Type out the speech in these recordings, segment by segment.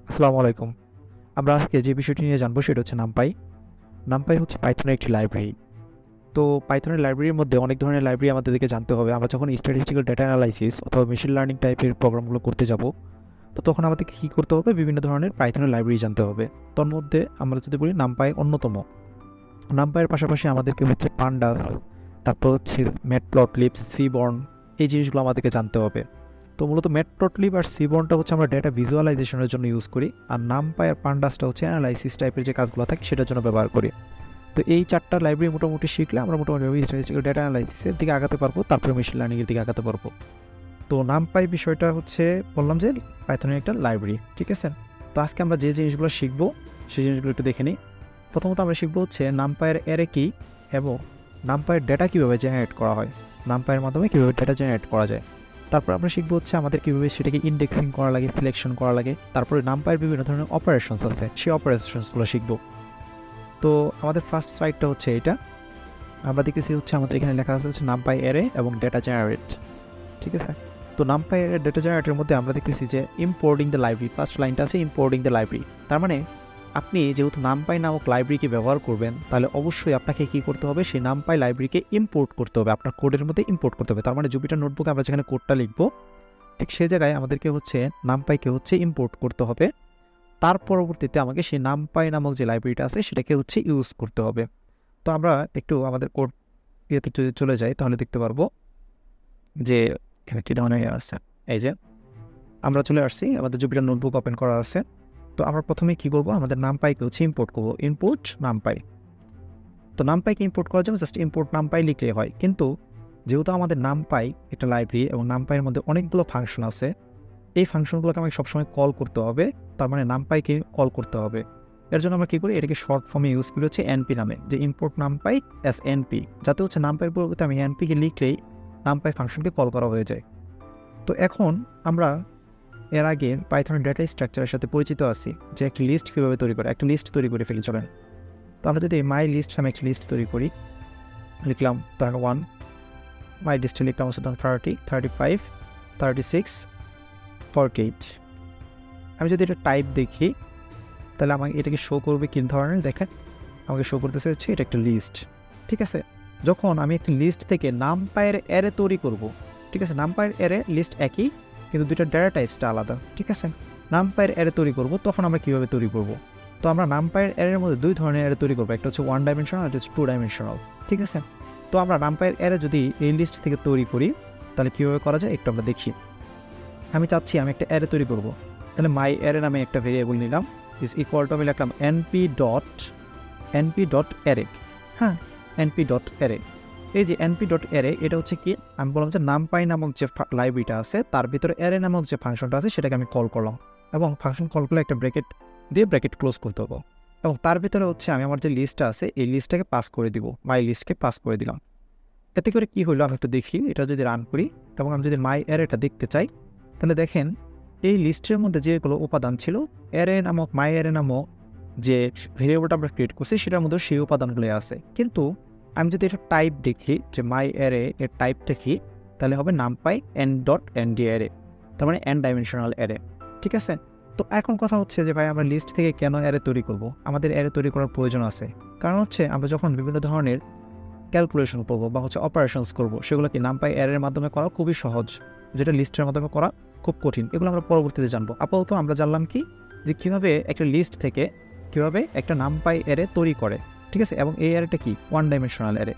আসসালামু আলাইকুম। আমরা আজকে যে বিষয়টি নিয়ে জানবো সেটা হচ্ছে নামপাই। নামপাই হচ্ছে পাইথনের একটি লাইব্রেরি। তো পাইথনের লাইব্রেরির মধ্যে অনেক ধরনের লাইব্রেরি আমাদেরকে জানতে হবে। আমরা যখন স্ট্যাটিস্টিক্যাল ডেটা অ্যানালাইসিস অথবা মেশিন লার্নিং টাইপের প্রোগ্রামগুলো করতে যাব, তো তখন আমাদেরকে কী করতে হবে? বিভিন্ন ধরনের পাইথনের লাইব্রেরি জানতে হবে। তোর মধ্যে আমরা যদি বলি নামপাই অন্যতম। নামপাইয়ের পাশাপাশি আমাদেরকে হচ্ছে পান্ডাস, তারপর হচ্ছে ম্যাটপ্লটলিব, সিবর্ন, এই জিনিসগুলো আমাদেরকে জানতে হবে। তো মূলত ম্যাটপ্লটলিব আর সিবর্নটা হচ্ছে আমরা ডেটা ভিজুয়ালাইজেশনের জন্য ইউজ করি, আর নামপাই আর পান্ডাসটা হচ্ছে অ্যানালাইসিস টাইপের যে কাজগুলো থাকে সেটার জন্য ব্যবহার করি। তো এই চারটা লাইব্রেরি মোটামুটি শিখলে আমরা মোটামুটি স্ট্যাটিস্টিক্যাল ডেটা অ্যানালাইসিসের দিকে আগাতে পারবো, তারপরে মেশিন লার্নিংয়ের দিকে আগাতে পারবো। তো নামপাই বিষয়টা হচ্ছে বললাম যে পাইথনের একটা লাইব্রেরি, ঠিক আছে। তো আজকে আমরা যে জিনিসগুলো শিখবো সেই জিনিসগুলো একটু দেখে নিই। প্রথমত আমরা শিখবো হচ্ছে নামপাইয়ের অ্যারে কি এবং নামপাইয়ের ডেটা কীভাবে জেনারেট করা হয়, নামপাইয়ের মাধ্যমে কীভাবে ডেটা জেনারেট করা যায়। তারপর আমরা শিখবো হচ্ছে আমাদের কীভাবে সেটাকে ইন্ডেক্সিং করা লাগে, সিলেকশন করা লাগে। তারপরে নামপাইয়ের বিভিন্ন ধরনের অপারেশনস আছে, সেই অপারেশনসগুলো শিখবো। তো আমাদের ফার্স্ট সাইটটা হচ্ছে এটা। আমরা দেখতেছি হচ্ছে আমাদের এখানে লেখা আছে হচ্ছে নামপাই অ্যারে এবং ডেটা জেনারেট, ঠিক আছে। তো নামপাই অ্যারে ডেটা জেনারেটের মধ্যে আমরা দেখতেছি যে ইম্পোর্টিং দ্য লাইব্রেরি, ফার্স্ট লাইনটা আছে ইম্পোর্টিং দ্য লাইব্রেরি। তার মানে আপনি যেহেতু নামপাই নামক লাইব্রেরিকে ব্যবহার করবেন, তাহলে অবশ্যই আপনাকে কী করতে হবে? সেই নামপাই লাইব্রেরিকে ইম্পোর্ট করতে হবে, আপনার কোডের মধ্যে ইম্পোর্ট করতে হবে। তার মানে জুপিটার নোটবুকে আমরা যেখানে কোডটা লিখবো, ঠিক সেই জায়গায় আমাদেরকে হচ্ছে নামপাইকে হচ্ছে ইম্পোর্ট করতে হবে। তার পরবর্তীতে আমাকে সেই নামপাই নামক যে লাইব্রেরিটা আছে সেটাকে হচ্ছে ইউজ করতে হবে। তো আমরা একটু আমাদের কোড ইয়েতে যদি চলে যাই তাহলে দেখতে পারবো যে এখানে একটি ধরনের আছে। এই যে আমরা চলে আসছি, আমাদের জুপিটার নোটবুক ওপেন করা আছে। তো আমরা প্রথমে কী করবো? আমাদের নামপাইকে হচ্ছে ইম্পোর্ট করবো, ইম্পোর্ট নামপাই। তো নামপাইকে ইম্পোর্ট করার জন্য জাস্ট ইম্পোর্ট নামপাই লিখলেই হয়, কিন্তু যেহেতু আমাদের নামপাই একটা লাইব্রেরি এবং নামপাইয়ের মধ্যে অনেকগুলো ফাংশন আছে, এই ফাংশনগুলোকে আমাকে সবসময় কল করতে হবে। তার মানে নামপাইকে কল করতে হবে। এর জন্য আমরা কী করি? এটাকে শর্ট ফর্মে ইউজ করি হচ্ছে এনপি নামে, যে ইম্পোর্ট নামপাই অ্যাজ এনপি, যাতে হচ্ছে নামপাইয়ের পরিবর্তে আমি এনপিকে লিখলেই নামপাই ফাংশনকে কল করা হয়ে যায়। তো এখন আমরা এর আগে পাইথনের ডেটা স্ট্রাকচারের সাথে পরিচিত আছি, যে একটি লিস্ট কীভাবে তৈরি করে, একটা লিস্ট তৈরি করে ফেলি চলেন। তো আমরা যদি মাই লিস্ট নামে একটি লিস্ট তৈরি করি, লিখলাম তার 1, মাই লিস্টে লিখলাম হচ্ছে 30, 35, 36, 48। আমি যদি এটা টাইপ দেখি তাহলে আমাকে এটাকে শো করবে কী ধরনের? দেখেন আমাকে শো করতেছে হচ্ছে এটা একটা লিস্ট, ঠিক আছে। যখন আমি একটি লিস্ট থেকে নামপাইয়ের অ্যারে তৈরি করব, ঠিক আছে, নামপাইয়ের অ্যারে লিস্ট একই কিন্তু দুইটা ডেটা টাইপসটা আলাদা, ঠিক আছে। নামপাইয়ের অ্যারে তৈরি করব, তখন আমরা কীভাবে তৈরি করব? তো আমরা নামপাইয়ের অ্যারের মধ্যে দুই ধরনের অ্যারে তৈরি করবো, একটা হচ্ছে 1 ডাইমেনশনাল, একটা হচ্ছে 2 ডাইমেনশনাল, ঠিক আছে। তো আমরা নামপাইয়ের অ্যারে যদি এই লিস্ট থেকে তৈরি করি তাহলে কীভাবে করা যায় একটু আমরা দেখি। আমি চাচ্ছি আমি একটা অ্যারে তৈরি করব, তাহলে মাই অ্যারে নামে একটা ভেরিয়েবল নিলাম, ইজ ইকুয়াল টু আমি লিখলাম এনপি ডট অ্যারে। হ্যাঁ, এনপি ডট অ্যারে। এই যে এনপি ডট অ্যারে, এটা হচ্ছে কি? আমি বললাম যে নামপাই নামক যে লাইব্রেরিটা আছে তার ভিতরে অ্যারে নামক যে ফাংশনটা আছে সেটাকে আমি কল করলাম, এবং ফাংশন কল করলে একটা ব্র্যাকেট দিয়ে ব্র্যাকেট ক্লোজ করতে হবে, এবং তার ভিতরে হচ্ছে আমি আমার যে লিস্টটা আছে এই লিস্টটাকে পাস করে দিব, মাই লিস্টকে পাস করে দিলাম। এতে করে কি হলো আমি একটু দেখি, এটা যদি রান করি এবং আমি যদি মাই অ্যারেটা দেখতে চাই, তাহলে দেখেন এই লিস্টের মধ্যে যেগুলো উপাদান ছিল, অ্যারে নামক মাই অ্যারে নামক যে ভেরিয়েবলটা আমরা ক্রিয়েট করছি সেটার মধ্যে সেই উপাদানগুলো আছে। কিন্তু আমি যদি এটা টাইপ দেখি যে মাই অ্যারে এর টাইপটা কি, তাহলে হবে NumPy N dot N D array, তার মানে এন ডাইমেনশনাল অ্যারে, ঠিক আছে। তো এখন কথা হচ্ছে যে ভাই আমরা লিস্ট থেকে কেন অ্যারে তৈরি করব? আমাদের অ্যারে তৈরি করার প্রয়োজন আছে, কারণ হচ্ছে আমরা যখন বিভিন্ন ধরনের ক্যালকুলেশন করবো বা হচ্ছে অপারেশনস করবো, সেগুলো কি নামপাই অ্যারের মাধ্যমে করা খুবই সহজ, যেটা লিস্টের মাধ্যমে করা খুব কঠিন। এগুলো আমরা পরবর্তীতে জানবো। আপাতত আমরা জানলাম কি, যে কীভাবে একটা লিস্ট থেকে কীভাবে একটা নামপাই অ্যারে তৈরি করে, ঠিক আছে, এবং এই অ্যারেটা কি 1 ডাইমেনশনাল অ্যারে।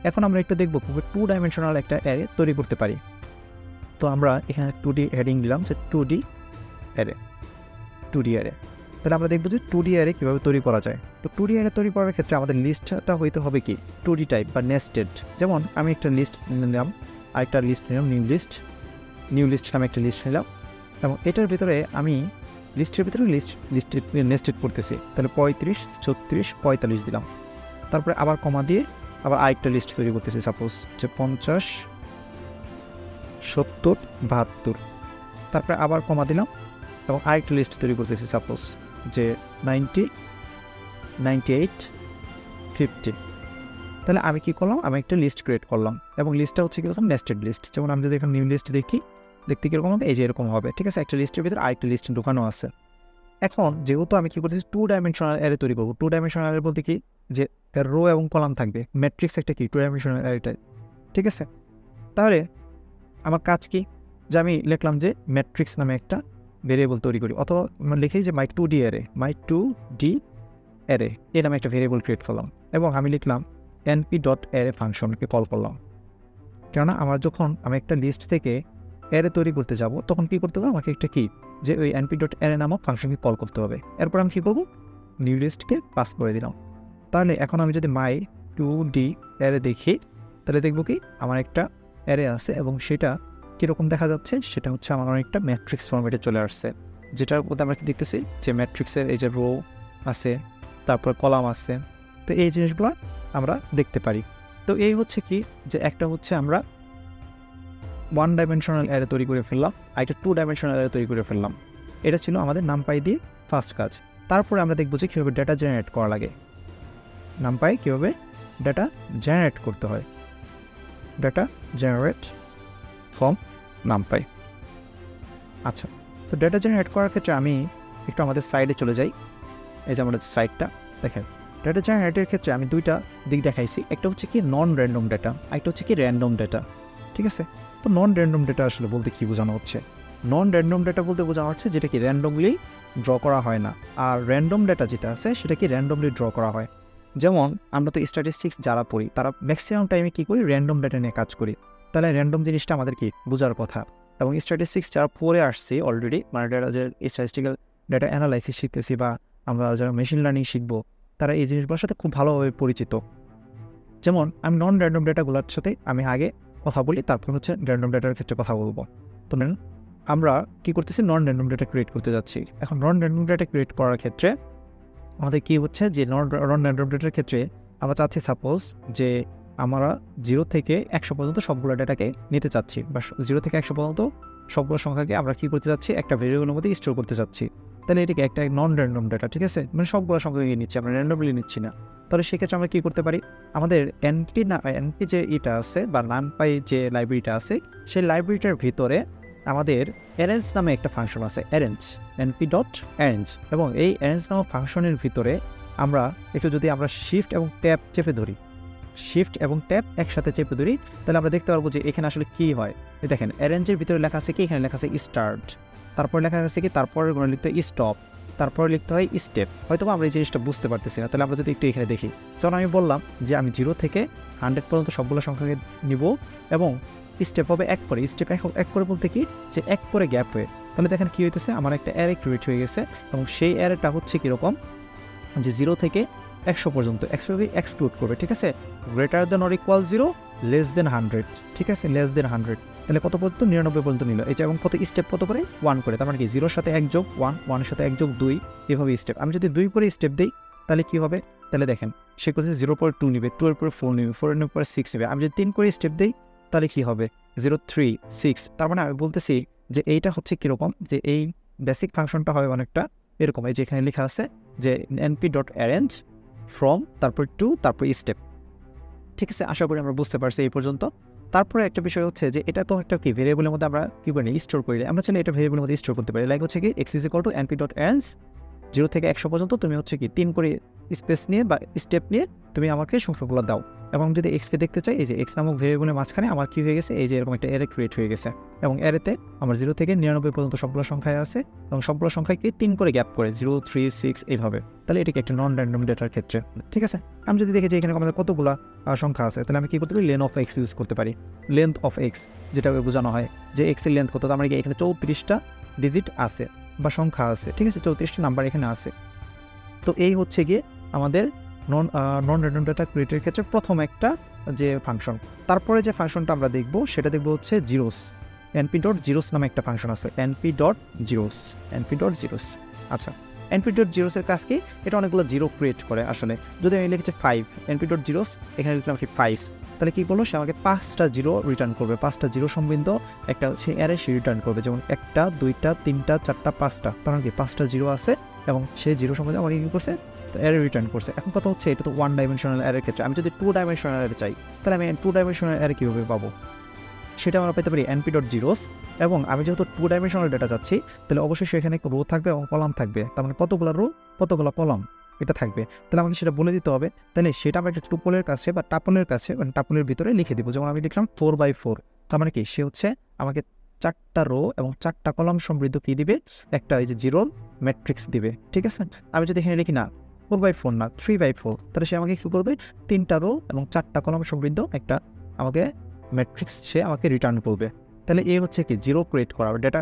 এখন আমরা একটু দেখবো কীভাবে 2 ডাইমেনশনাল একটা অ্যারে তৈরি করতে পারি। তো আমরা এখানে 2D হেডিং দিলাম যে 2D অ্যারে, 2D অ্যারে। তাহলে আমরা দেখবো যে 2D অ্যারে কীভাবে তৈরি করা যায়। তো 2D অ্যারে তৈরি করার ক্ষেত্রে আমাদের লিস্টটা হইতে হবে কি 2D টাইপ বা নেস্টেড। যেমন আমি একটা লিস্ট নিলাম, আরেকটা লিস্ট নিলাম, নিউ লিস্ট নামে একটা লিস্ট নিলাম, এবং এটার ভিতরে আমি লিস্টের ভিতরে নেস্টেড করতেছি। তাহলে 35, 36, 45 দিলাম। তারপরে আবার কমা দিয়ে আবার আরেকটা লিস্ট তৈরি করতেছি, সাপোজ যে 50, 70, 72। তারপরে আবার কমা দিলাম এবং আরেকটা লিস্ট তৈরি করতেছি, সাপোজ যে 90, 98, 50। তাহলে আমি কি করলাম? আমি একটা লিস্ট ক্রিয়েট করলাম, এবং লিস্টটা হচ্ছে কীরকম? Nested list. যেমন আমি যদি এখন নিউ লিস্ট দেখি, দেখতে কীরকম হবে? এই যে এরকম হবে, ঠিক আছে। একটা লিস্টের ভিতরে আরেকটা লিস্ট ঢোকানো আছে। এখন যেহেতু আমি কি করতেছি 2 ডাইমেনশনাল অ্যারে তৈরি করবো। 2 ডাইমেনশনাল অ্যারে বলতে কি যে রো এবং কলাম থাকবে, ম্যাট্রিক্স একটা কি 2 ডাইমেনশনাল অ্যারেটা, ঠিক আছে। তাহলে আমার কাজ কি, যে আমি লিখলাম যে ম্যাট্রিক্স নামে একটা ভেরিয়েবল তৈরি করি, অথবা লিখি যে মাই 2D অ্যারে, মাই 2D অ্যারে, এর নামে একটা ভেরিয়েবল ক্রিয়েট করলাম এবং আমি লিখলাম np.array ফাংশনকে কল করলাম। কেননা আমার যখন আমি একটা লিস্ট থেকে অ্যারে তৈরি করতে যাব তখন কি করতে হবে, আমাকে একটা কি যে ওই np.array নামক ফাংশনকে কল করতে হবে। এরপর আমি কী করবো, নিউ লিস্টকে পাস করে দিলাম। তাহলে এখন আমি যদি মাই 2D অ্যারে দেখি, তাহলে দেখবো কি আমার একটা অ্যারে আছে এবং সেটা কীরকম দেখা যাচ্ছে, সেটা হচ্ছে আমার অনেকটা ম্যাট্রিক্স ফর্মেটে চলে আসছে, যেটার মধ্যে আমরা কি দেখতেছি যে ম্যাট্রিক্সের এই যে রো আছে, তারপর কলাম আছে। তো এই জিনিসগুলো আমরা দেখতে পারি। তো এই হচ্ছে কি যে একটা হচ্ছে আমরা 1 ডাইমেনশনাল অ্যারে তৈরি করে ফেললাম, আর একটা 2 ডাইমেনশনাল অ্যারে তৈরি করে ফেললাম। এটা ছিল আমাদের নামপাই দিয়ে ফার্স্ট কাজ। তারপরে আমরা দেখবো যে কীভাবে ডেটা জেনারেট করা লাগে, নামপাই কীভাবে ডেটা জেনারেট করতে হয়, ডেটা জেনারেট ফ্রম নামপাই। আচ্ছা, তো ডেটা জেনারেট করার ক্ষেত্রে আমি একটু আমাদের স্লাইডে চলে যাই। এই যে আমাদের স্লাইডটা দেখেন, ডেটা জেনারেটের ক্ষেত্রে আমি দুইটা দিক দেখাইছি, একটা হচ্ছে কি নন র্যান্ডম ডেটা, একটা হচ্ছে কি র্যান্ডম ডেটা, ঠিক আছে। তো নন র্যান্ডম ডেটা আসলে বলতে কী বোঝানো হচ্ছে, নন র্যান্ডম ডেটা বলতে বোঝানো হচ্ছে যেটা কি র্যান্ডমলি ড্র করা হয় না, আর র্যান্ডম ডেটা যেটা আছে সেটা কি র্যান্ডমলি ড্র করা হয়। যেমন আমরা তো স্ট্যাটিস্টিক্স যারা পড়ি তারা ম্যাক্সিমাম টাইমে কী করি, র্যান্ডম ডেটা নিয়ে কাজ করি। তাহলে র্যান্ডম জিনিসটা আমাদের কি বোঝার কথা, এবং স্ট্যাটিস্টিক্স যারা পড়ে আসছি অলরেডি, মানে ডেটা যে স্ট্যাটিস্টিক্যাল ডেটা অ্যানালাইসিস শিখতেছি বা আমরা যারা মেশিন লার্নিং শিখবো, তারা এই জিনিসগুলোর সাথে খুব ভালোভাবে পরিচিত। যেমন আমি নন র্যান্ডম ডেটাগুলোর সাথে আমি আগে কথা বলি, তারপর হচ্ছে র্যান্ডম ডেটার ক্ষেত্রে কথা বলবো। তো আমরা কী করতেছি, নন র্যান্ডম ডেটা ক্রিয়েট করতে যাচ্ছি। এখন নন র্যান্ডম ডেটা ক্রিয়েট করার ক্ষেত্রে আমাদের কী হচ্ছে যে নন র্যান্ডম ডেটার ক্ষেত্রে আমরা চাচ্ছি সাপোজ যে আমরা 0 থেকে 100 পর্যন্ত সবগুলো ডেটাকে নিতে চাচ্ছি, বা 0 থেকে 100 পর্যন্ত সবগুলো সংখ্যাকে আমরা কী করতে চাচ্ছি, একটা ভেরিয়েবলের মধ্যে স্টোর করতে চাচ্ছি। তাহলে এটাকে একটা নন র্যান্ডম ডেটা, ঠিক আছে, মানে সবগুলো সংখ্যাকে নিচ্ছি, আমরা র্যান্ডমলি নিচ্ছি না। তাহলে সেক্ষেত্রে আমরা কী করতে পারি, আমাদের এনপি যে এটা আছে বা নামপাই যে লাইব্রেরিটা আছে, সেই লাইব্রেরিটার ভিতরে আমাদের অ্যারেঞ্জ নামে একটা ফাংশন আছে, অ্যারেঞ্জ, np.arrange, এবং এই অ্যারেঞ্জ নামক ফাংশনের ভিতরে আমরা একটু যদি আমরা শিফট এবং ট্যাব চেপে ধরি, শিফট এবং ট্যাব একসাথে চেপে ধরি, তাহলে আমরা দেখতে পারবো যে এখানে আসলে কী হয়। দেখেন অ্যারেঞ্জের ভিতরে লেখা আছে কি, এখানে লেখা আছে স্টার্ট, তারপর লেখা আছে কি, তারপরে কোনো লিখতে হয় স্টপ, তারপরে লিখতে হয় স্টেপ। হয়তো আমরা এই জিনিসটা বুঝতে পারতেছি না, তাহলে আমরা যদি একটু এখানে দেখি, যেমন আমি বললাম যে আমি 0 থেকে 100 পর্যন্ত সবগুলো সংখ্যাকে নিব এবং স্টেপ হবে 1 করে, স্টেপ 1 করে বলতে কি যে 1 করে গ্যাপ হয়ে, তাহলে দেখেন কী হইতেছে, আমার একটা অ্যারে ক্রিয়েট হয়ে গেছে, এবং সেই অ্যারেটা হচ্ছে কীরকম যে 0 থেকে 100 পর্যন্ত এক্সক্লুড করবে, ঠিক আছে, greater than or equal 0, less than 100, ঠিক আছে, লেস দেন 100, তাহলে কত পর্যন্ত 99 পর্যন্ত নিল এটা, এবং কত স্টেপ কত করে 1 করে, তার মানে কি 0-র সাথে 1 যোগ 1, 1-এর সাথে 1 যোগ 2, এভাবে স্টেপ। আমি যদি 2 করে স্টেপ দিই তাহলে কী হবে, তাহলে দেখেন সে করছে 0 পরে 2 নেবে, 2 এর পরে 4 নেবে, 4 এর পরে 6 নেবে। আমি যদি 3 করে স্টেপ দিই তাহলে কী হবে, 0, 3, 6। তার মানে আমি বলতেছি যে এইটা হচ্ছে কীরকম, যে এই বেসিক ফাংশনটা হয় অনেকটা এরকম, এই যে এখানে লেখা আছে যে np.arrange ফ্রম, তারপর টু, তারপর স্টেপ, ঠিক আছে। আশা করি আমরা বুঝতে পারছি এই পর্যন্ত। তারপরে একটা বিষয় হচ্ছে যে এটা তো একটা কি ভেরিয়েবলের মধ্যে আমরা কী করি স্টোর করি, আমরা চাইলে এটা ভেরিয়েবলের মধ্যে স্টোর করতে পারি। লাইক হচ্ছে কি x = np.arrange 0 থেকে 100 পর্যন্ত, তুমি হচ্ছে কি 3 করে স্পেস নিয়ে বা স্টেপ নিয়ে তুমি আমাকে সংখ্যাগুলো দাও, এবং যদি এক্সকে দেখতে চাই, এই যে এক্স নামক ভেরিয়েবলের মাঝখানে আমার কী হয়ে গেছে, এই যে এরকম একটা অ্যারে ক্রিয়েট হয়ে গেছে, এবং অ্যারেতে আমার 0 থেকে 99 পর্যন্ত সবগুলো সংখ্যায় আছে, এবং সবগুলো সংখ্যাকে 3 করে গ্যাপ করে 0, 3, 6 এইভাবে। তাহলে এটাকে একটা নন র্যান্ডম ডেটার ক্ষেত্রে, ঠিক আছে। আমি যদি দেখি যে এখানে আমাদের কতগুলো সংখ্যা আছে, তাহলে আমি কী করতে পারি, লেন্থ অফ এক্স ইউজ করতে পারি, লেন্থ অফ এক্স, যেটা বোঝানো হয় যে এক্সের লেন্থ কত, আমার এখানে 34টা ডিজিট আছে বা সংখ্যা আছে, ঠিক আছে, 34টা নাম্বার এখানে আছে। তো এই হচ্ছে গিয়ে আমাদের নন র্যান্ডম ডেটা ক্রিয়েটের ক্ষেত্রে প্রথম একটা যে ফাংশন। তারপরে যে ফাংশনটা আমরা দেখব সেটা দেখব হচ্ছে জিরোস, np.zeros নামে একটা ফাংশন আছে, np.zeros। আচ্ছা, np.zeros এর কাজ কি, এটা অনেকগুলো জিরো ক্রিয়েট করে আসলে। যদি আমি লিখেছি 5, np.zeros, এখানে লিখলাম কি 5, তাহলে কী করলো, সে আমাকে 5টা জিরো রিটার্ন করবে, 5টা জিরো সম্বন্ধ একটা হচ্ছে অ্যারে সে রিটার্ন করবে, যেমন 1টা 2টা 3টা 4টা 5টা, তার মানে কি 5টা জিরো আছে, এবং সেই জিরো সম্বন্ধে আমাকে কী করছে, অ্যারে রিটার্ন করছে। এখন কথা হচ্ছে এটা তো 1 ডাইমেনশনাল অ্যারের ক্ষেত্রে, আমি যদি 2 ডাইমেনশনাল অ্যারে চাই তাহলে আমি 2 ডাইমেনশনাল অ্যারে কীভাবে পাবো, সেটা আমরা পেতে পারি np ডট জিরোস। এবং আমি যেহেতু 2 ডাইমেনশনাল ডেটা চাচ্ছি, তাহলে অবশ্যই সেখানে রো থাকবে এবং কলাম থাকবে। তার মানে কতগুলো রো, কতগুলো কলাম এটা থাকবে, তাহলে আমাকে সেটা বলে দিতে হবে। তাহলে সেটা আমরা একটা টুপলের কাছে বা টাপলের কাছে, মানে টাপলের ভিতরে লিখে দিব। যেমন আমি লিখলাম 4x4, তার মানে কি সে হচ্ছে আমাকে 4টা রো এবং 4টা কলাম সমৃদ্ধ কি দিবে, একটা এই যে জিরোর ম্যাট্রিক্স দিবে। ঠিক আছে, আমি যদি এখানে লিখি না 4x4 না 3x4, তাহলে সে আমাকে কী করবে, 3টা রো এবং 4টা কলাম সমৃদ্ধ একটা আমাকে ম্যাট্রিক্স সে আমাকে রিটার্ন করবে। তাহলে এই হচ্ছে কি জিরো ক্রিয়েট করা, ডেটা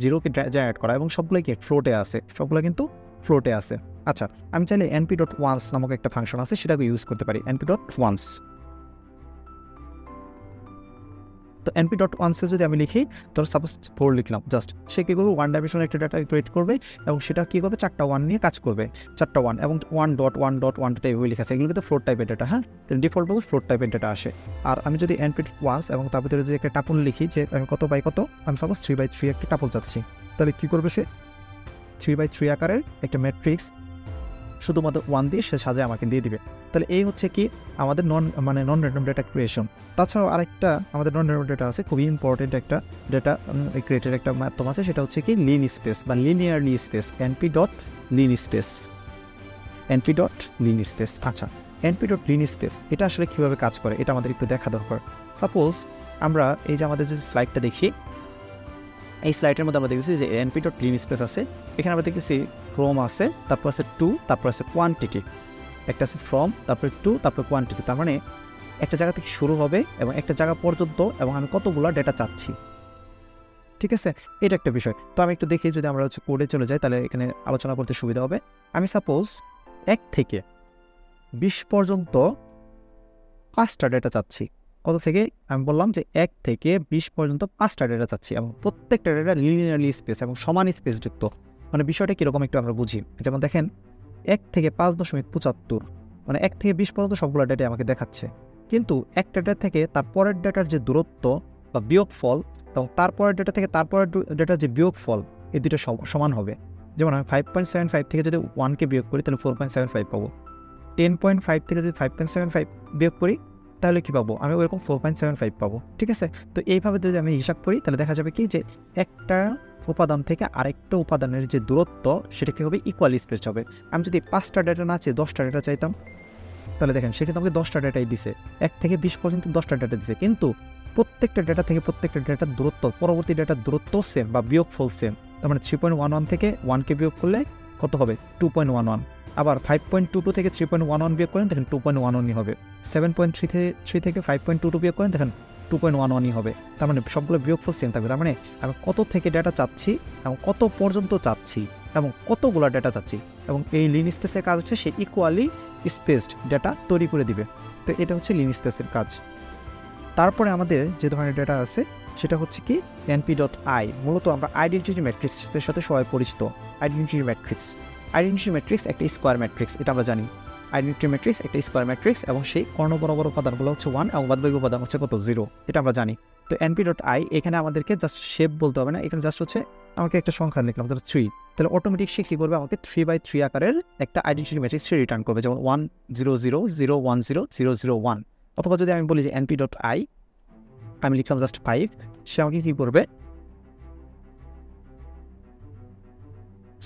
জিরোকে জেনারেট করা, এবং সবগুলো কি ফ্লোটে আছে, সবগুলো কিন্তু ফ্লোটে আছে। আচ্ছা, আমি চাইলে np.once নামক একটা ফাংশন আছে, সেটাকে ইউজ করতে পারি, np.once। তো np.once যদি আমি লিখি, ধর সাপোজ 4 লিখলাম, জাস্ট সে কী করবে, 1 ডাইমেনশনাল একটা ডাটা ক্রিয়েট করবে এবং সেটা কী করবে, 4টা 1 নিয়ে কাজ করবে, 4টা 1 এবং 1.1.1 এভাবে লেখা আছে। এগুলো কিন্তু ফ্লোট টাইপের ডাটা। হ্যাঁ, ডিফল্টভাবে ফ্লোট টাইপের ডাটা আসে। আর আমি যদি np.once এবং তার ভিতরে যদি একটা টাপল লিখি যে আমি কত বাই কত, আমি সাপোজ 3x3 একটা টাপল চাচ্ছি, তাহলে কী করবে, সে 3x3 আকারের একটা ম্যাট্রিক্স শুধুমাত্র 1 দিয়ে সে সাজায় আমাকে দিয়ে দিবে। তাহলে এই হচ্ছে কি আমাদের নন র্যান্ডম ডেটা ক্রিয়েশন। তাছাড়াও আরেকটা আমাদের নন র্যান্ডম ডেটা আছে, খুবই ইম্পর্টেন্ট একটা ডেটা ক্রিয়েটের একটা মাধ্যম আছে, সেটা হচ্ছে কি লিন স্পেস বা linearly space, np.lin space, np.lin space. আচ্ছা, np.lin স্পেস এটা আসলে কীভাবে কাজ করে এটা আমাদের একটু দেখা দরকার। সাপোজ আমরা এই যে আমাদের যে স্লাইডটা দেখি, এই স্লাইডের মধ্যে আমরা দেখেছি যে np.lin স্পেস আছে, এখানে আমরা দেখেছি ফ্রম আছে, তারপর আছে টু, তারপর আছে কোয়ান্টিটি, একটা আছে ফ্রম, তারপরে টু, তারপরে কোয়ান্টিটি। তার মানে একটা জায়গা থেকে শুরু হবে এবং একটা জায়গা পর্যন্ত, এবং আমি কতগুলো ডেটা চাচ্ছি। ঠিক আছে, এটা একটা বিষয়। তো আমি একটু দেখি, যদি আমরা হচ্ছে কোডে চলে যাই, তাহলে এখানে আলোচনা করতে সুবিধা হবে। আমি সাপোজ 1 থেকে 20 পর্যন্ত 5টা ডেটা চাচ্ছি। কত থেকে, আমি বললাম যে 1 থেকে 20 পর্যন্ত 5টা ডেটা চাচ্ছি, এবং প্রত্যেকটা ডেটা লিনিয়ারলি স্পেস এবং সমান স্পেস যুক্ত। মানে বিষয়টা কীরকম একটু আমরা বুঝি। যেমন দেখেন 1 থেকে 5.75, মানে 1 থেকে 20 পর্যন্ত সবগুলো ডেটা আমাকে দেখাচ্ছে, কিন্তু একটা ডেটা থেকে তার পরের ডেটার যে দূরত্ব বা বিয়োগফল, এবং তারপরের ডেটা থেকে তারপরের ডেটার যে বিয়োগফল, এই দুটো সমান হবে। যেমন আমি 5.75 থেকে যদি 1কে বিয়োগ করি, তাহলে 4.75 পাবো। 10.5 থেকে যদি 5.75 বিয়োগ করি, তাহলে কী পাবো, আমি ওরকম 4.75 পাবো। ঠিক আছে, তো এইভাবে যদি আমি হিসাব করি, তাহলে দেখা যাবে কি যে একটা উপাদান থেকে আরেকটা উপাদানের যে দূরত্ব, সেটা কী হবে, ইকুয়ালি স্পেস হবে। আমি যদি 5টা ডেটা না চেয়ে 10টা ডেটা চাইতাম, তাহলে দেখেন সেক্ষেত্রে আমাকে 10টা ডেটাই দিছে, 1 থেকে 20 পর্যন্ত 10টা ডেটা দিছে, কিন্তু প্রত্যেকটা ডেটা থেকে প্রত্যেকটা ডেটার দূরত্ব, পরবর্তী ডেটার দূরত্ব সেম বা বিয়োগফল সেম। তার মানে 3.11 থেকে 1কে বিয়োগ করলে কত হবে, 2.11। আবার 5.22 থেকে 3.11 বিয়োগ করেন, দেখেন 2.11ই হবে। 7.3 থেকে 5.22 বিয়োগ করেন, দেখেন 2.11ই হবে। তার মানে সবগুলো বিয়োগফল সেম থাকবে। তার মানে আমি কত থেকে ডেটা চাচ্ছি এবং কত পর্যন্ত চাচ্ছি এবং কতগুলো ডেটা চাচ্ছি, এবং এই লিন স্পেসের কাজ হচ্ছে সে ইকুয়ালি স্পেসড ডেটা তৈরি করে দিবে। তো এটা হচ্ছে লিন স্পেসের কাজ। তারপরে আমাদের যে ধরনের ডেটা আছে সেটা হচ্ছে কি np.i। মূলত আমরা আইডেন্টিটি ম্যাট্রিক্সের সাথে সবাই পরিচিত। আইডেন্টিটি ম্যাট্রিক্স একটা স্কোয়ার ম্যাট্রিক্স, এটা আমরা জানি। আইডেন্টিটি ম্যাট্রিক্স একটা স্কোয়ার ম্যাট্রিক্স, এবং সেই কর্ণ বরাবর উপাদানগুলো হচ্ছে 1 এবং বাদবাকি উপাদান হচ্ছে কত, 0, এটা আমরা জানি। তো np.i এখানে আমাদেরকে জাস্ট শেপ বলতে হবে না, এখানে জাস্ট হচ্ছে আমাকে একটা সংখ্যা লিখলাম, ধরো 3, তাহলে অটোমেটিক সে কী করবে, আমাকে 3/3 আকারের একটা আইডেন্টিটি ম্যাট্রিক্স রিটার্ন করবে, যেমন 1 0 0 0 1 0 0 0 1। অথবা যদি আমি বলি যে np.i, আমি লিখলাম জাস্ট 5, সে আমাকে কী করবে,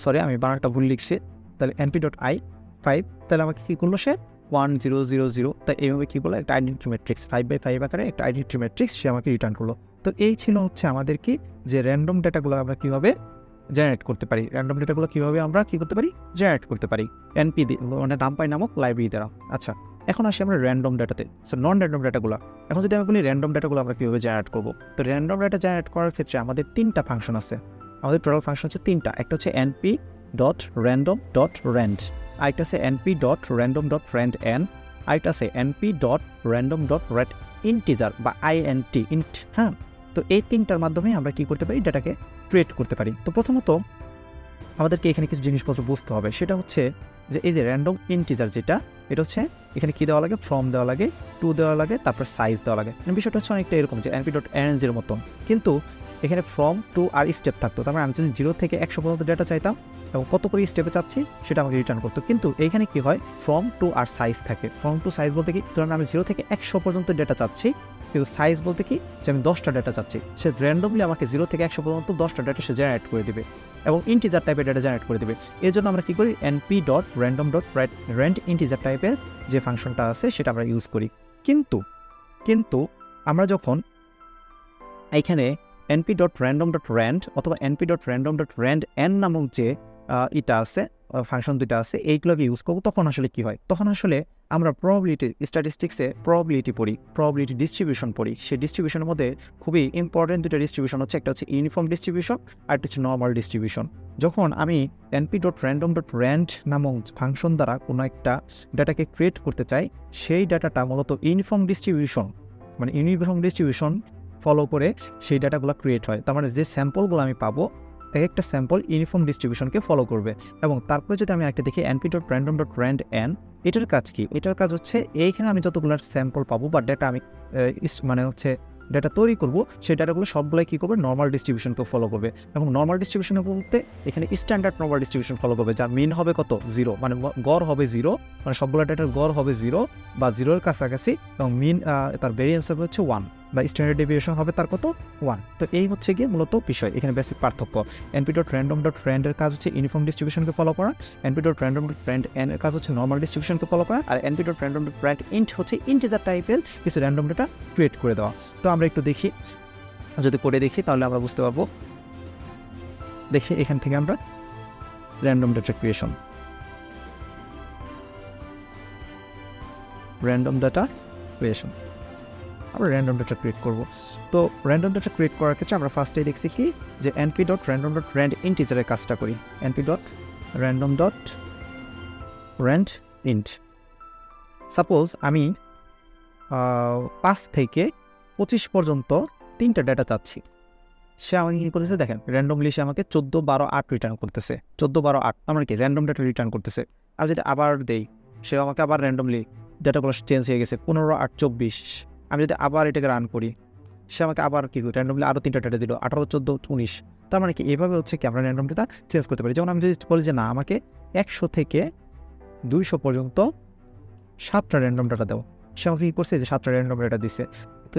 সরি আমি বানানটা ভুল লিখছি, তাহলে np.i 5, তাহলে আমাকে কী করলো, সে 1 0 0 0, তাই এইভাবে কী করলো, একটা আইডেন্টিটি ম্যাট্রিক্স 5/5 আকারে একটা আইডেন্টিটি ম্যাট্রিক্স সে আমাকে রিটার্ন করলো। তো এই ছিল হচ্ছে আমাদের কি, যে র্যান্ডম ডেটাগুলো আমরা কীভাবে জেনারেট করতে পারি, র্যান্ডম ডেটাগুলো কীভাবে আমরা কী করতে পারি, জেনারেট করতে পারি np মানে নামপাই নামক লাইব্রেরি দ্বারা। আচ্ছা, এখন আসি আমরা র্যান্ডম ডাটাতে। সো নন র্যান্ডম ডাটাগুলো, এখন যদি আমি বলি র্যান্ডম ডাটাগুলো আমরা কীভাবে জেনারেট করবো, তো র্যান্ডম ডাটা জেনারেট করার ক্ষেত্রে আমাদের 3টা ফাংশন আছে। আমাদের টোটাল ফাংশন হচ্ছে 3টা। একটা হচ্ছে np.random.rand, আরেকটা আছে np.random.randn, আরেকটা আছে np.random.randInteger বা int। হ্যাঁ, তো এই 3টার মাধ্যমে আমরা কী করতে পারি, ডাটাকে ক্রিয়েট করতে পারি। তো প্রথমত আমাদেরকে এখানে কিছু জিনিসপত্র বুঝতে হবে, সেটা হচ্ছে যে এই যে র্যান্ডম ইন্টিজার যেটা, এটা হচ্ছে এখানে কী দেওয়া লাগে, ফ্রম দেওয়া লাগে, টু দেওয়া লাগে, তারপর সাইজ দেওয়া লাগে। বিষয়টা হচ্ছে অনেকটা এরকম যে np.arrange এর মতন, কিন্তু এখানে ফ্রম টু আর স্টেপ থাকতো। তার মানে আমি যদি 0 থেকে 100 পর্যন্ত ডেটা চাইতাম, এবং কত করে স্টেপে চাচ্ছি সেটা আমাকে রিটার্ন করতো। কিন্তু এইখানে কি হয়, ফ্রম টু আর সাইজ থাকে। ফ্রম টু সাইজ বলতে কি, ধরুন আমি 0 থেকে 100 পর্যন্ত ডেটা চাচ্ছি, কিন্তু সাইজ বলতে কি যে আমি 10টা ডেটা চাচ্ছি, সে র্যান্ডমলি আমাকে 0 থেকে 100 পর্যন্ত 10টা ডেটা সে জেনারেট করে দেবে এবং ইন্টিজার টাইপের ডেটা জেনারেট করে দেবে। এর জন্য আমরা কী করি, np.random.rand ইন্টিজার টাইপের যে ফাংশনটা আছে সেটা আমরা ইউজ করি। কিন্তু আমরা যখন এইখানে np.random.rand অথবা np.random.randn নামক যে এটা আছে, ফাংশন দুইটা আছে, এইগুলোকে ইউজ করবো, তখন আসলে কি হয়, তখন আসলে আমরা প্রবাবিলিটি স্ট্যাটিস্টিক্সে প্রবাবিলিটি পড়ি, প্রবাবিলিটি ডিস্ট্রিবিউশন পড়ি। সেই ডিস্ট্রিবিউশনের মধ্যে খুবই ইম্পর্টেন্ট দুটো ডিস্ট্রিবিউশন হচ্ছে, একটা হচ্ছে ইউনিফর্ম ডিস্ট্রিবিউশন আর একটা হচ্ছে নর্মাল ডিস্ট্রিবিউশন। যখন আমি np.random.rand নামক ফাংশন দ্বারা কোনো একটা ডাটাকে ক্রিয়েট করতে চাই, সেই ডাটাটা মূলত ইউনিফর্ম ডিস্ট্রিবিউশন ফলো করে সেই ডাটাগুলো ক্রিয়েট হয়। তার মানে যে স্যাম্পলগুলো আমি পাবো, এক একটা স্যাম্পল ইউনিফর্ম ডিস্ট্রিবিউশনকে ফলো করবে। এবং তারপরে যদি আমি একটা দেখি np.random.randn, এটার কাজ কি, এটার কাজ হচ্ছে এইখানে আমি যতগুলো স্যাম্পল পাবো বা ডেটা আমি ডেটা তৈরি করবো, সেই ডাটাগুলো সবগুলোই কী করবে, নর্মাল ডিস্ট্রিবিউশনকে ফলো করবে। এবং নর্মাল ডিস্ট্রিবিউশনে বলতে এখানে স্ট্যান্ডার্ড নর্মাল ডিস্ট্রিবিউশন ফলো করবে, যার মিন হবে কত, 0, মানে গড় হবে 0, মানে সবগুলো ডাটার গড় হবে 0 বা 0-এর কাছাকাছি, এবং মিন তার ভেরিয়েন্স হবে হচ্ছে 1 বা স্ট্যান্ডার্ড ডেভিয়েশন হবে তার কত, 1। তো এই হচ্ছে গিয়ে মূলত বিষয়, এখানে বেসিক পার্থক্য। np.random.rand এর কাজ হচ্ছে ইউনিফর্ম ডিস্ট্রিবিউশনকে ফলো করা, np.random.randn এর কাজ হচ্ছে নর্মাল ডিস্ট্রিবিউশনকে ফলো করা, আর np.random.randint হচ্ছে ইন্টিজার টাইপের কিছু র্যান্ডম ডেটা ক্রিয়েট করে দেওয়া। তো আমরা একটু দেখি, যদি করে দেখি তাহলে আমরা বুঝতে পারবো। দেখি এখান থেকে আমরা র্যান্ডম ডেটা ক্রিয়েশন, আমরা র্যান্ডম ডেটা ক্রিয়েট করবো। তো র্যান্ডম ডেটা ক্রিয়েট করার ক্ষেত্রে আমরা ফার্স্টেই দেখছি কি যে np.random.rand ইন্টিজারের কাজটা করি, np.random.randint। সাপোজ আমি 5 থেকে 25 পর্যন্ত 3টা ডেটা চাচ্ছি, সে আমাকে কী করতেছে দেখেন, র্যান্ডমলি সে আমাকে 14, 12, 8 রিটার্ন করতেছে। 14, 12, 8 আমার কি র্যান্ডম ডেটা রিটার্ন করতেছে। আর যদি আবার দেই, সে আমাকে আবার র্যান্ডমলি ডেটাগুলো চেঞ্জ হয়ে গেছে, 15, 8, 24। আমি যদি আবার এটাকে রান করি, সে আমাকে আবার কি র্যান্ডমলি আরও 3টা ডেটা দিল, 18, 14, 19। তার মানে কি এভাবে হচ্ছে কি আমরা র্যান্ডম ডেটা চেঞ্জ করতে পারি। যেমন আমি যদি বলি যে না, আমাকে 100 থেকে 200 পর্যন্ত 7টা র্যান্ডম ডেটা দাও, সে আমাকে কী করছে যে 7টা র্যান্ডম ডেটা দিচ্ছে,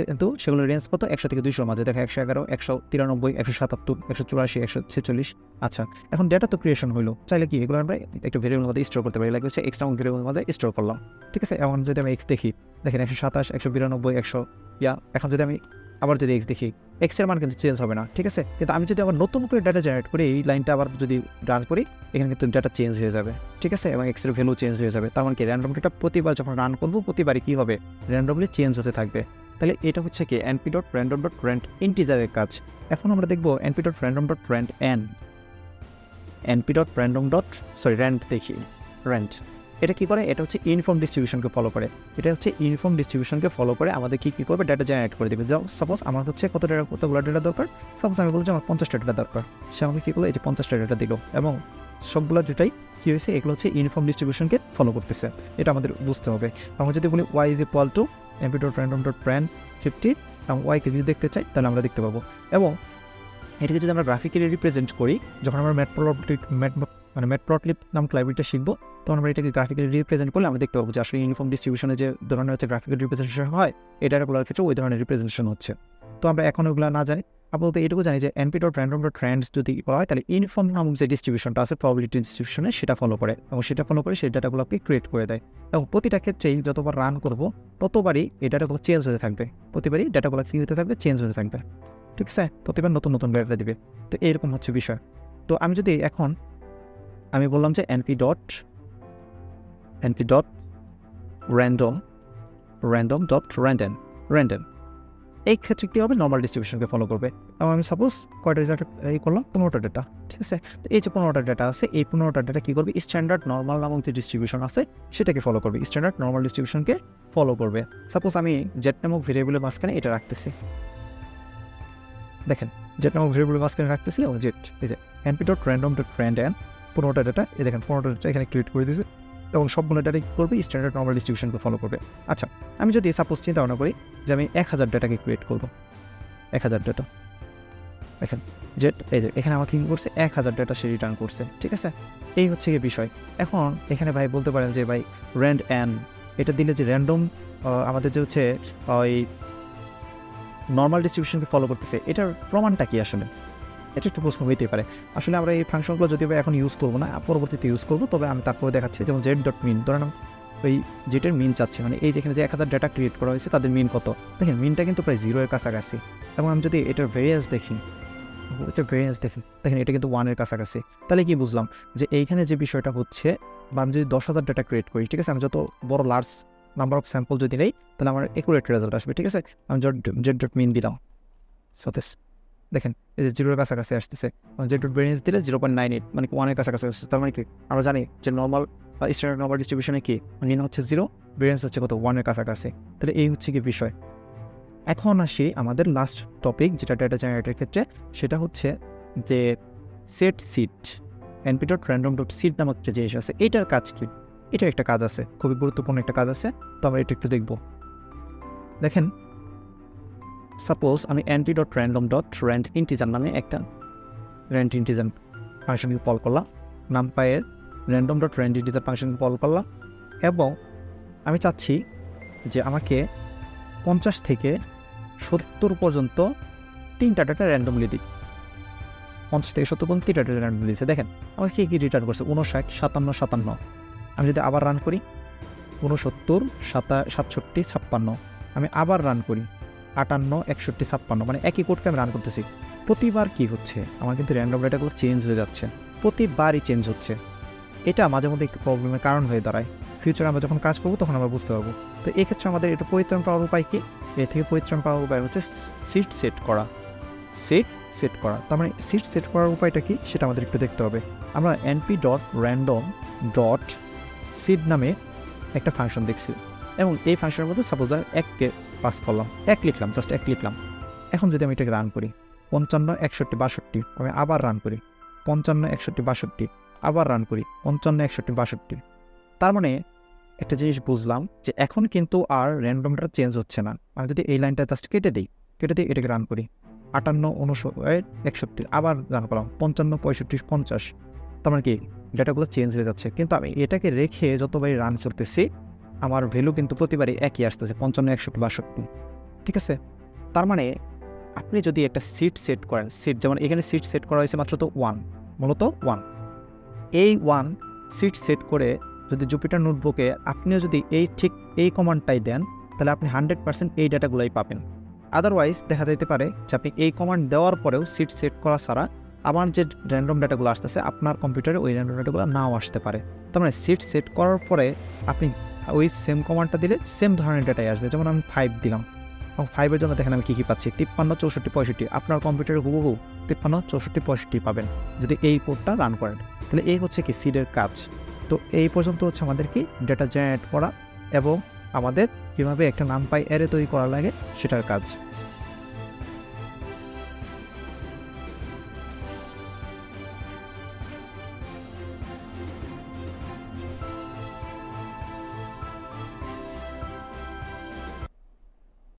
কিন্তু সেগুলোর রেঞ্জ কত, 100 থেকে 200-র মাঝে। দেখো 111, 193, 177, 184, 146। আচ্ছা, এখন ডেটা তো ক্রিয়েশন হলো, চাইলে কি এগুলো আমরা একটা ভেরিয়েবলের মধ্যে স্টোর করতে পারি, লাগে হচ্ছে এক্সট্রা ভেরিয়েবলের মধ্যে স্টোর করলাম, ঠিক আছে। এখন যদি আমি এক্স দেখি, দেখেন 127, 192, 100, এখন যদি আমি আবার যদি এক্স দেখি, এক্সের মান কিন্তু চেঞ্জ হবে না, ঠিক আছে। কিন্তু আমি যদি আবার নতুন করে ডাটা জেনারেট করি, এই লাইনটা আবার যদি রান করি, এখানে কিন্তু ডাটা চেঞ্জ হয়ে যাবে, ঠিক আছে, এবং এক্সের ভ্যালু চেঞ্জ হয়ে যাবে। তার মানে কি র্যান্ডম ডেটা প্রতিবার যখন রান করবো, প্রতিবারই কী হবে, র্যান্ডমলি চেঞ্জ হতে থাকবে। তাহলে এটা হচ্ছে কি np.random.rand ইন্টিজারের কাজ। এখন আমরা দেখব np.random.randn, rand দেখি, rand এটা কি করে, এটা হচ্ছে ইউনিফর্ম ডিস্ট্রিবিউশনকে ফলো করে। এটা হচ্ছে ইউনিফর্ম ডিস্ট্রিবিউশনকে ফলো করে আমাদের কী করবে, ডাটা জেনারেট করে দেবে। সাপোজ আমার হচ্ছে কতগুলো ডেটা দরকার, সাপোজ আমি বলছি আমার 50টা ডেটা দরকার, সে আমাকে কী করলো, এই যে 50টা ডেটা দিল, এবং সবগুলো যেটাই কী হয়েছে, এগুলো হচ্ছে ইউনিফর্ম ডিস্ট্রিবিউশনকে ফলো করতেছে। এটা আমাদের বুঝতে হবে। আমরা যদি বলি y = np.random.rand50 এবং ওয়াইকে যদি দেখতে চাই তাহলে আমরা দেখতে পাবো। এবং এটাকে যদি আমরা গ্রাফিক্যালি রিপ্রেজেন্ট করি, যখন আমরা ম্যাটপ্লটলিব নামক লাইব্রেরিটা শিখবো, তখন আমরা এটাকে গ্রাফিক্যালি রিপ্রেজেন্ট করলে আমরা দেখতে পাবো যে আসলে ইউনিফর্ম ডিস্ট্রিবিউশনে যে ধরনের হচ্ছে গ্রাফিক্যাল রিপ্রেজেন্টেশন হয়, এই ডাটাগুলোর ক্ষেত্রে ওই ধরনের রিপ্রেজেন্টেশন হচ্ছে। তো আমরা এখন ওগুলো না জানি, আপাতত এটুকু জানি যে np.random.rand যদি করা হয়, তাহলে ইউনিফর্ম নামক যে ডিস্ট্রিবিউশনটা আছে প্রবাবিলিটি ডিস্ট্রিবিউশনে, সেটা ফলো করে, এবং সেটা ফলো করে সেই ডাটাগুলোকে ক্রিয়েট করে দেয়। এবং প্রতিটা ক্ষেত্রেই যতবার রান করবো, ততবারই এই ডাটাগুলো চেঞ্জ হতে থাকবে, প্রতিবারই ডাটাগুলো কী হতে থাকবে, চেঞ্জ হতে থাকবে, ঠিক আছে। প্রতিবার নতুন নতুন ডেটা দিবে। তো এইরকম হচ্ছে বিষয়। তো আমি যদি এখন আমি বললাম যে np.random.random এই ক্ষেত্রে কী হবে, নর্মাল ডিস্ট্রিবিউশনকে ফলো করবে। এবং আমি সাপোজ কয়টা ডেটা এই করলাম, 15টা ডেটা, ঠিক আছে। তো এই যে 15টা ডেটা আছে, এই 15টা ডেটা কী করবে, স্ট্যান্ডার্ড নর্মাল নামক যে ডিস্ট্রিবিউশন আছে সেটাকে ফলো করবে, স্ট্যান্ডার্ড নর্মাল ডিস্ট্রিবিউশনকে ফলো করবে। সাপোজ আমি জেড নামক ভেরিয়েবলের মাঝখানে এটা রাখতেছি, দেখেন জেড নামক ভেরিয়েবলের মাঝখানে রাখতেছি, এবং জেড এই যে np.random.randn 15টা ডেটা, এই দেখেন 15টা ডেটা এখানে ক্রিয়েট করে দিয়েছে, এবং সবগুলো ডেটা কী করবে, স্ট্যান্ডার্ড নর্মাল ডিস্ট্রিবিউশনকে ফলো করবে। আচ্ছা, আমি যদি সাপোজ চিন্তা ভাবনা করি যে আমি 1000 ডেটাকে ক্রিয়েট করবো, 1000 ডেটা, দেখেন জেড এই যে এখানে আমাকে কী করছে 1000 ডেটা সে রিটার্ন করছে, ঠিক আছে। এই হচ্ছে গিয়ে বিষয়। এখন এখানে ভাই বলতে পারেন যে ভাই র্যান্ড অ্যান এটা দিলে যে র্যান্ডম আমাদের যে হচ্ছে ওই নর্মাল ডিস্ট্রিবিউশনকে ফলো করতেছে, এটার প্রমাণটা কি আসলে? এটা একটু প্রশ্ন হইতেই পারে। আসলে আমরা এই ফাংশনগুলো যদিও এখন ইউজ করবো না, পরবর্তীতে ইউজ করবো, তবে আমি তারপরে দেখাচ্ছি। যেমন জেড ডট মিন, ধরেন ওই জেটের মিন চাচ্ছি, মানে এই যেখানে যে 1000 ডেটা ক্রিয়েট করা হয়েছে তাদের মিন কত, দেখেন মিনটা কিন্তু প্রায় 0 এর কাছাকাছি। এবং আমি যদি এটার ভেরিয়েন্স দেখি, দেখেন এটা কিন্তু 1 এর কাছাকাছি। তাহলে কি বুঝলাম যে এইখানে যে বিষয়টা হচ্ছে, বা আমি যদি 10,000 ডেটা ক্রিয়েট করি, ঠিক আছে, আমি যত বড় লার্জ নাম্বার অফ স্যাম্পল যদি নেই তাহলে আমার একুরেট রেজাল্ট আসবে, ঠিক আছে। আমি জেড ডট মিন দিলাম, সতেজ দেখেন এই যে 0 এর কাছাকাছি আসতেছে। জেড ডট ভেরিয়েন্স দিলে 0.98, মানে 1 এর কাছাকাছি আসছে। তার মানে কি আমরা জানি যে নর্মাল বা স্ট্যান্ডার্ড নর্মাল ডিস্ট্রিবিউশনে কি মিন হচ্ছে 0, ভেরিয়েন্স হচ্ছে কত 1 এর কাছাকাছি। তাহলে এই হচ্ছে কি বিষয়। এখন আসি আমাদের লাস্ট টপিক, যেটা ডেটা জেনারেটের ক্ষেত্রে, সেটা হচ্ছে যে সেট সিট, np.random.seed নামক একটা জিনিস আছে। এটার কাজ কি? এটার একটা কাজ আছে, খুবই গুরুত্বপূর্ণ একটা কাজ আছে, তো আমরা এটা একটু দেখব। দেখেন সাপোজ আমি np.random.randInteger নামে একটা randInteger ফাংশনকে কল করলাম, নামপাইয়ের random.randInteger ফাংশনকে কল করলাম, এবং আমি চাচ্ছি যে আমাকে 50 থেকে 70 পর্যন্ত 3টা ডেটা র্যান্ডমলি দিই। 50 থেকে 70 পর্যন্ত 3টা ডেটা র্যান্ডমলি দিচ্ছে। দেখেন আমাকে কি রিটার্ন করছে 59, 57, 57। আমি যদি আবার রান করি 69, 67, 56, আমি আবার রান করি 58, 61, 56, মানে একই কোডকে আমি রান করতেছি। প্রতিবার কি হচ্ছে, আমার কিন্তু র্যান্ডম ডেটাগুলো চেঞ্জ হয়ে যাচ্ছে, প্রতিবারই চেঞ্জ হচ্ছে। এটা মাঝে মধ্যে একটু প্রবলেমের কারণ হয়ে দাঁড়ায়। ফিউচারে আমরা যখন কাজ করবো তখন আমরা বুঝতে পারবো। তো এক্ষেত্রে আমাদের এটা পরিত্রাণ পাওয়ার উপায় কি? এ থেকে পরিত্রাণ পাওয়ার উপায় হচ্ছে সিট সেট করা। তার মানে সিট সেট করার উপায়টা কি সেটা আমাদের একটু দেখতে হবে। আমরা np.random.seed নামে একটা ফাংশন দেখছি, এবং এই ফাংশনের মধ্যে সাপোজ ধর 1কে পাস করলাম, 1 লিখলাম, জাস্ট 1 লিখলাম। এখন যদি আমি এটাকে রান করি 55, 61, 62, আমি আবার রান করি 55, 61, 62, আবার রান করি 55, 61, 62। তার মানে একটা জিনিস বুঝলাম যে এখন কিন্তু আর র্যান্ডমটা চেঞ্জ হচ্ছে না। আমি যদি এই লাইনটা জাস্ট কেটে দিই এটাকে রান করি 58, 59, 61, আবার রান করলাম 55, 65, 50। তার মানে কি ডেটাগুলো চেঞ্জ হয়ে যাচ্ছে, কিন্তু আমি এটাকে রেখে যতবারই রান করতেছি আমার ভ্যালু কিন্তু প্রতিবারই একই আসতেছে 55, 61, 62, ঠিক আছে। তার মানে আপনি যদি একটা সিট সেট করেন, সিট যেমন এখানে সিট সেট করা হয়েছে মাত্র তো 1, মূলত 1, এই 1 সিট সেট করে যদি জুপিটার নোটবুকে আপনিও যদি এই কমান্ডটাই দেন, তাহলে আপনি 100% এই ডেটাগুলোই পাবেন। আদারওয়াইজ দেখা যেতে পারে যে আপনি এই কমান্ড দেওয়ার পরেও সিট সেট করা ছাড়া আমার যে র্যান্ডম ডেটাগুলো আসতেছে আপনার কম্পিউটারে ওই র্যান্ডম ডেটাগুলো নাও আসতে পারে। তার মানে সিট সেট করার পরে আপনি ওই সেম কমান্ডটা দিলে সেম ধরনের ডেটাই আসবে। যেমন আমি 5 দিলাম, এবং 5-এর জন্য দেখেন আমি কী পাচ্ছি 53, 64, 65। আপনার কম্পিউটারে হুবহু 53, 64, 65 পাবেন যদি এই কোডটা রান করেন। তাহলে এই হচ্ছে কি সিডের কাজ। তো এই পর্যন্ত হচ্ছে আমাদের কি ডেটা জেনারেট করা এবং আমাদের কীভাবে একটা নামপাই অ্যারে তৈরি করা লাগে সেটার কাজ।